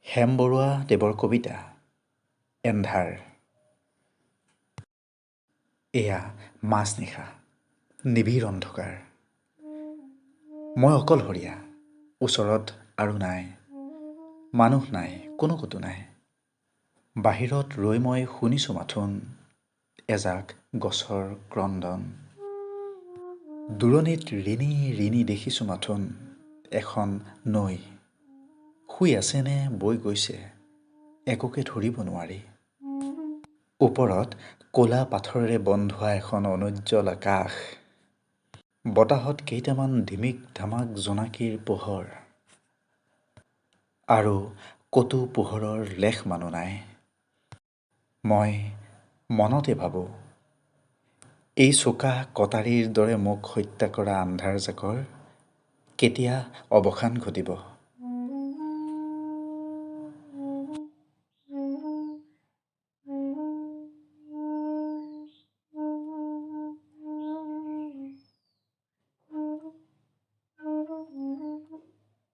হেম বৰুৱা দেৱৰ কবিতা এন্ধাৰ। এয়া মাজনিশা, নিবিড় অন্ধকাৰ। মই অকলশৰীয়া, ওচৰত আৰু নাই, মানুহ নাই, কোনো কতো নাই। বাহিৰত ৰৈ মই শুনিছোঁ মাথোন এজাক গছৰ ক্ৰন্দন। দূৰণিত ৰিণি ৰিণি দেখিছোঁ মাথোন এখন নৈ। শুই আছে নে বৈ গৈছে একোকে ধৰিব নোৱাৰি। ওপৰত ক'লা পাথৰেৰে বন্ধোৱা এখন অনুজ্জ্বল আকাশ। বতাহত কেইটামান ধিমিক ধামাক জোনাকীৰ পোহৰ। আৰু ক'তো পোহৰৰ লেশ মানো নাই। মই মনতে ভাবোঁ, এই চোকা কটাৰীৰ দৰে মোক হত্যা কৰা আন্ধাৰজাকৰ কেতিয়া অৱসান ঘটিব।